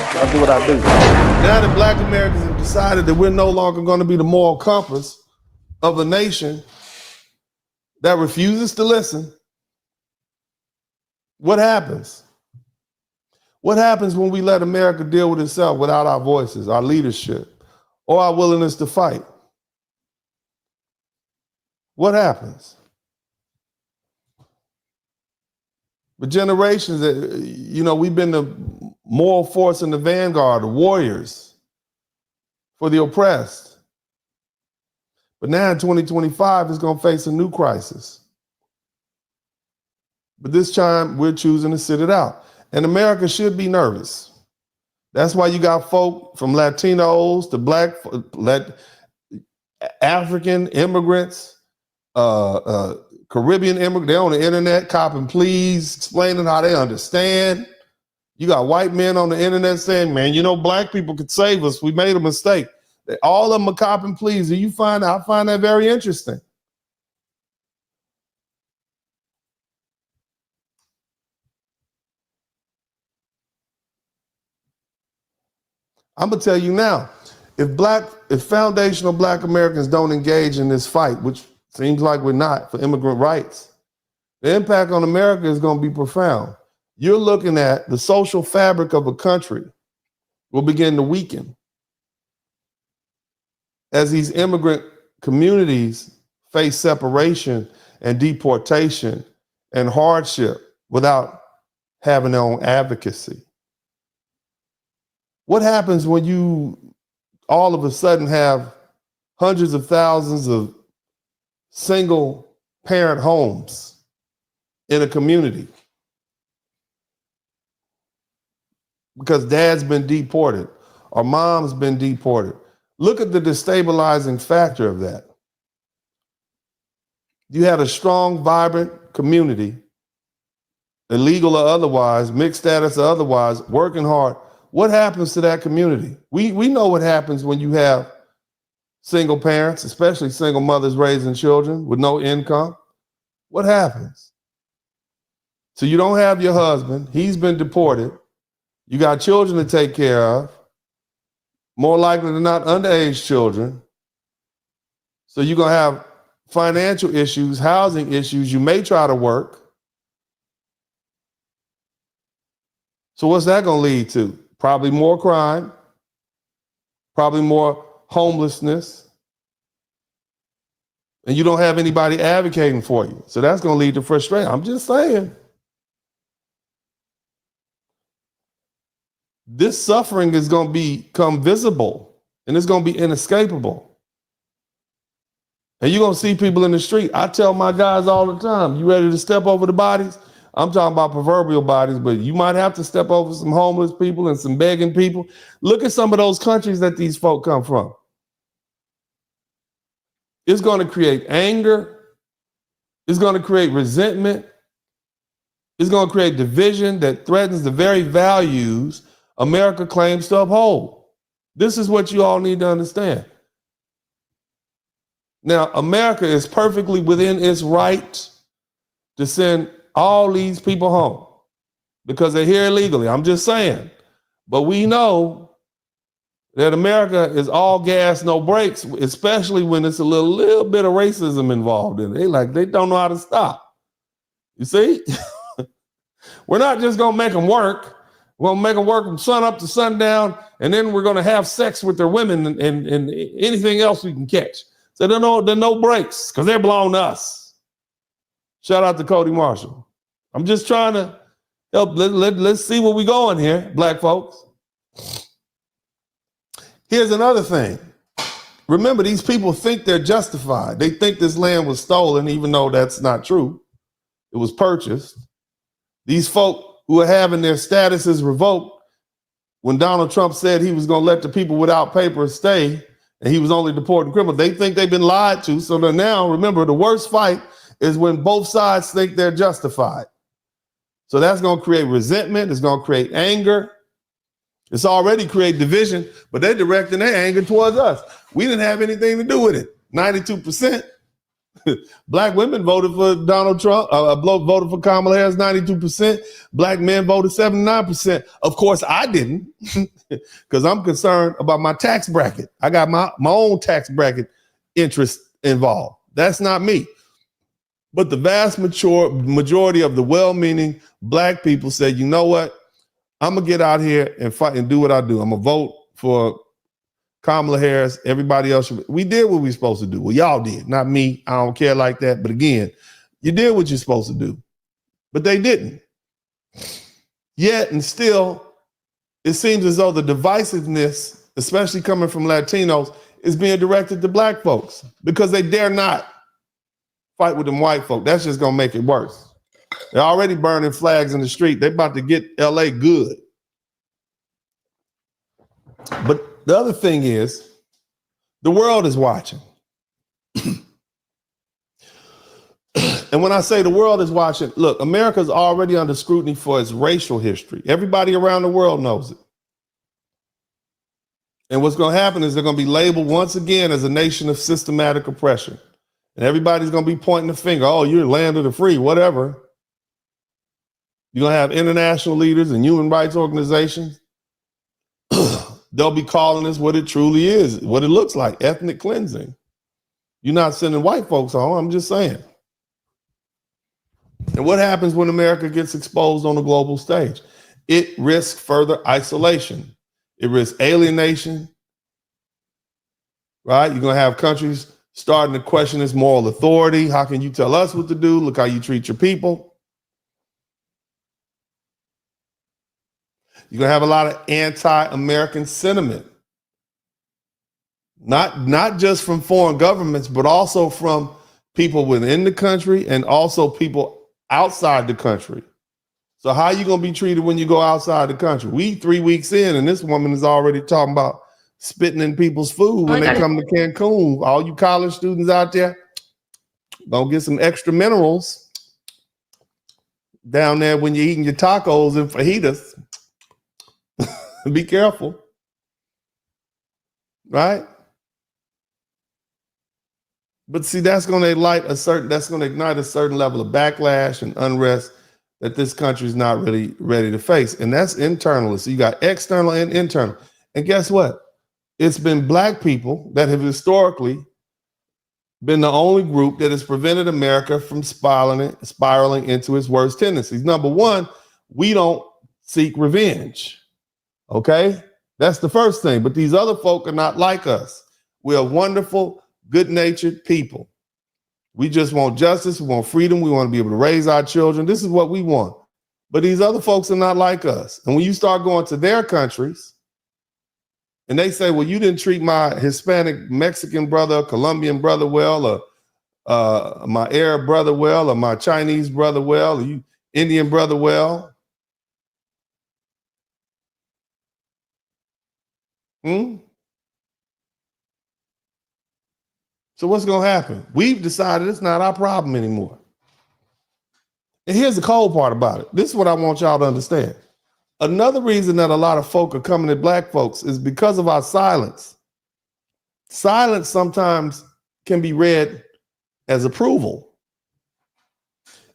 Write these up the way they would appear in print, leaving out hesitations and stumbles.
I do what I do. Now that Black Americans have decided that we're no longer going to be the moral compass of a nation that refuses to listen, what happens? What happens when we let America deal with itself without our voices, our leadership, or our willingness to fight? What happens? For generations, we've been the moral force in the vanguard, the warriors for the oppressed. But now in 2025, it's going to face a new crisis. But this time, we're choosing to sit it out. And America should be nervous. That's why you got folk from Latinos to Black, African immigrants, Caribbean immigrants, they're on the internet copping pleas, explaining how they understand. You got white men on the internet saying, man, Black people could save us. We made a mistake. All of them are copping pleas. And I find that very interesting. I'm gonna tell you now, if foundational Black Americans don't engage in this fight, which seems like we're not, for immigrant rights, the impact on America is gonna be profound. You're looking at the social fabric of a country will begin to weaken as these immigrant communities face separation and deportation and hardship without having their own advocacy. What happens when you all of a sudden have hundreds of thousands of single parent homes in a community because dad's been deported or mom's been deported? Look at the destabilizing factor of that. You had a strong, vibrant community, illegal or otherwise, mixed status or otherwise, working hard. What happens to that community? We know what happens when you have single parents, especially single mothers raising children with no income. What happens? So you don't have your husband. He's been deported. You got children to take care of. More likely than not, underage children. So you're going to have financial issues, housing issues. You may try to work. So what's that going to lead to? Probably more crime, probably more homelessness, and you don't have anybody advocating for you. So that's going to lead to frustration. I'm just saying. This suffering is going to become visible, and it's going to be inescapable. And you're going to see people in the street. I tell my guys all the time, you ready to step over the bodies? I'm talking about proverbial bodies, but you might have to step over some homeless people and some begging people. Look at some of those countries that these folk come from. It's going to create anger. It's going to create resentment. It's going to create division that threatens the very values America claims to uphold. This is what you all need to understand. Now, America is perfectly within its right to send all these people home because they're here illegally. I'm just saying. But we know that America is all gas, no brakes, especially when it's a little bit of racism involved in it. They don't know how to stop. You see? We're not just going to make them work. We're going to make them work from sun up to sundown, and then we're going to have sex with their women and anything else we can catch. So there are no breaks because they're belong to us. Shout out to Cody Marshall. I'm just trying to help. Let's see where we're going here, Black folks. Here's another thing. Remember, these people think they're justified. They think this land was stolen, even though that's not true. It was purchased. These folk who are having their statuses revoked when Donald Trump said he was going to let the people without papers stay and he was only deporting criminals, they think they've been lied to. So they're now, remember, the worst fight is when both sides think they're justified. So that's going to create resentment. It's going to create anger. It's already created division, but they're directing their anger towards us. We didn't have anything to do with it. 92%. Black women voted for Donald Trump. Voted for Kamala Harris 92%. Black men voted 79%. Of course, I didn't, because I'm concerned about my tax bracket. I got my own tax bracket interest involved. That's not me. But the vast majority of the well-meaning Black people said, you know what? I'm going to get out here and fight and do what I do. I'm going to vote for Kamala Harris. Everybody else, we did what we were supposed to do. Well, y'all did, not me. I don't care like that. But again, you did what you're supposed to do. But they didn't. Yet and still, it seems as though the divisiveness, especially coming from Latinos, is being directed to Black folks because they dare not fight with them white folk. That's just going to make it worse. They're already burning flags in the street. They're about to get LA good. But the other thing is, the world is watching. And when I say the world is watching, look, America's already under scrutiny for its racial history. Everybody around the world knows it. And what's going to happen is they're going to be labeled once again as a nation of systematic oppression. And everybody's going to be pointing the finger. Oh, you're land of the free, whatever. You're going to have international leaders and human rights organizations. They'll be calling this what it truly is, what it looks like, ethnic cleansing. You're not sending white folks home, I'm just saying. And what happens when America gets exposed on the global stage? It risks further isolation. It risks alienation, right? You're going to have countries starting to question its moral authority. How can you tell us what to do? Look how you treat your people. You're going to have a lot of anti-American sentiment, not just from foreign governments, but also from people within the country and also people outside the country. So how are you going to be treated when you go outside the country? We 3 weeks in, and this woman is already talking about spitting in people's food when they come to Cancun. All you college students out there, don't get some extra minerals down there when you're eating your tacos and fajitas. Be careful, right? But see, that's going to ignite a certain level of backlash and unrest that this country is not really ready to face. And that's internal. So you got external and internal. And guess what? It's been Black people that have historically been the only group that has prevented America from spiraling into its worst tendencies. Number one, we don't seek revenge. Okay? That's the first thing. But these other folk are not like us. We are wonderful, good-natured people. We just want justice. We want freedom. We want to be able to raise our children. This is what we want. But these other folks are not like us. And when you start going to their countries and they say, well, you didn't treat my Hispanic Mexican brother, Colombian brother well, or my Arab brother well, or my Chinese brother well, or you Indian brother well. So what's going to happen? We've decided it's not our problem anymore. And here's the cold part about it. This is what I want y'all to understand. Another reason that a lot of folk are coming at Black folks is because of our silence. Silence sometimes can be read as approval.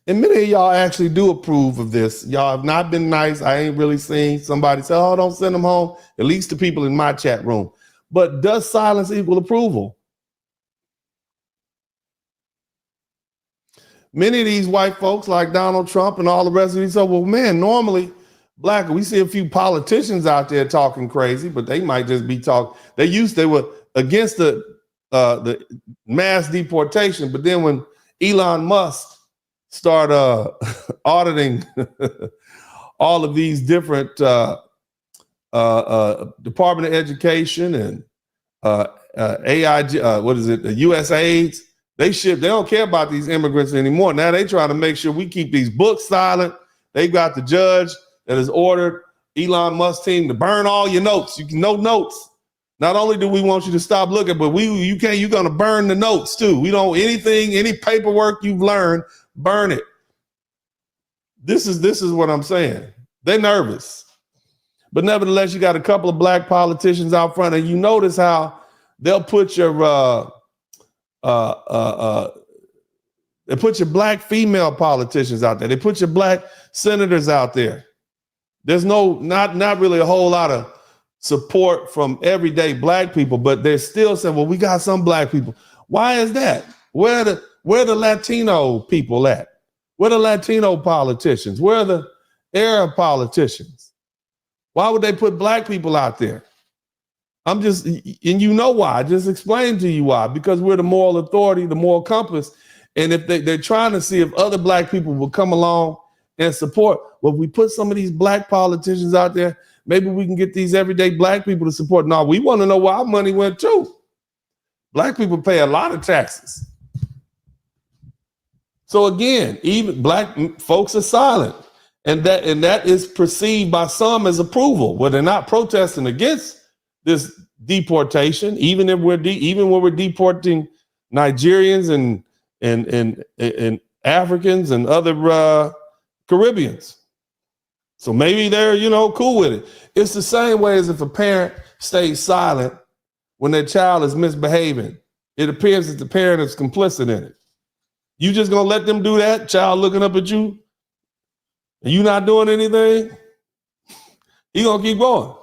And many of y'all actually do approve of this. Y'all have not been nice. I ain't really seen somebody say, oh, don't send them home, at least the people in my chat room. But does silence equal approval? Many of these white folks like Donald Trump and all the rest of these, so, well, man, normally Black, we see a few politicians out there talking crazy, but they might just be talking. They were against the mass deportation. But then when Elon Musk start auditing all of these different Department of Education and AIG, USAID, they don't care about these immigrants anymore. Now they try to make sure we keep these books silent. They've got the judge that has ordered Elon Musk's team to burn all your notes. You can no notes. Not only do we want you to stop looking, but you're going to burn the notes too. We don't any paperwork you've learned, burn it. This is what I'm saying. They're nervous. But nevertheless, you got a couple of Black politicians out front, and you notice how they'll put your They put your black female politicians out there. They put your black senators out there. There's not really a whole lot of support from everyday black people, but they're still saying, well, we got some black people. Why is that? Where are the Latino people at? Where are the Latino politicians? Where are the Arab politicians? Why would they put black people out there? And you know why. I just explained to you why. Because we're the moral authority, the moral compass. And if they're trying to see if other black people will come along and support, well, if we put some of these black politicians out there, maybe we can get these everyday black people to support. No, we want to know where our money went to. Black people pay a lot of taxes. So again, even black folks are silent. And that is perceived by some as approval. Well, they're not protesting against this deportation, even when we're deporting Nigerians and Africans and other Caribbeans. So maybe they're, cool with it. It's the same way as if a parent stays silent when their child is misbehaving. It appears that the parent is complicit in it. You just gonna let them do that? Child looking up at you and you not doing anything? He gonna keep going.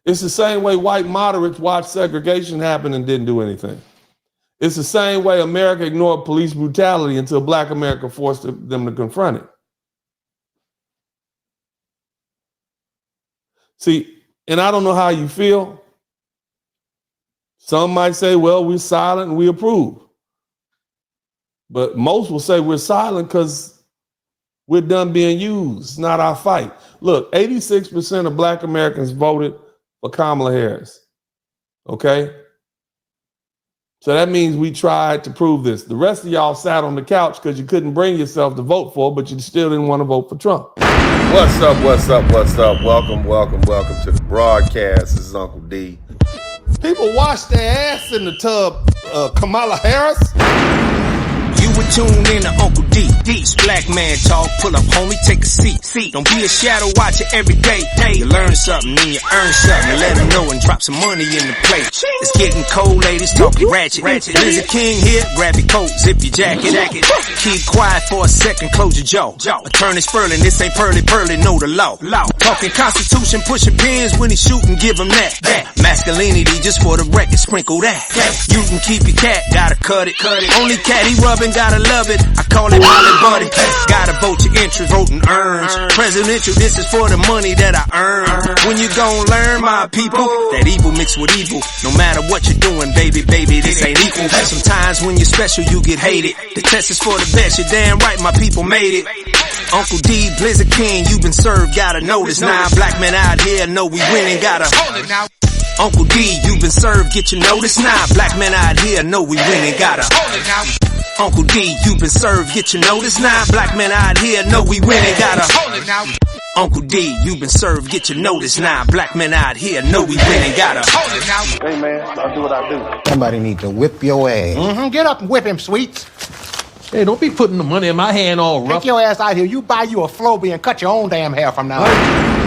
It's the same way white moderates watched segregation happen and didn't do anything. It's the same way America ignored police brutality until Black America forced them to confront it. See, and I don't know how you feel. Some might say, well, we're silent and we approve. But most will say we're silent because we're done being used. It's not our fight. Look, 86% of Black Americans voted for Kamala Harris. Okay? So that means we tried to prove this. The rest of y'all sat on the couch because you couldn't bring yourself to vote for, but you still didn't want to vote for Trump. What's up? Welcome to the broadcast. This is Uncle D. People wash their ass in the tub, Kamala Harris. You were tuned in to Uncle D. D's Black Man Talk. Pull up, homie, take a seat. Don't be a shadow watcher every day. You learn something, then you earn something. Let them know and drop some money in the plate. It's getting cold, ladies, talking ratchet. Lizard King here, grab your coat, zip your jacket. Keep quiet for a second, close your jaw. Attorney Spurling, this ain't pearly, know the law. Talking Constitution, pushing pins when he shooting, give him that. Masculinity, just for the record, sprinkle that. You can keep your cat, gotta cut it. Only cat he rubbing, gotta love it. I call it Molly Buddy. Gotta vote your interest, voting earns. Presidential, this is for the money that I earn. When you gon' learn, my people, that evil mixed with evil. No matter what you're doing, baby, this ain't equal. Sometimes when you're special, you get hated. The test is for the best, you're damn right, my people made it. Uncle D, Blizzard King, you been served, gotta notice. 9 black men out here know we winning, gotta hold it now. Uncle D, you been served, get your notice. 9 black men out here know we winning, gotta hold it now. Uncle D, you been served, get your notice. 9 black men out here know we winning, gotta hold it now. Uncle D, you been served, get your notice. 9 black men out here know we winning, gotta hold it now. Hey man, I'll do what I do. Somebody need to whip your ass. Get up and whip him, Sweets. Hey, don't be putting the money in my hand all rough. Take your ass out here. You buy you a Flowbee and cut your own damn hair from now on.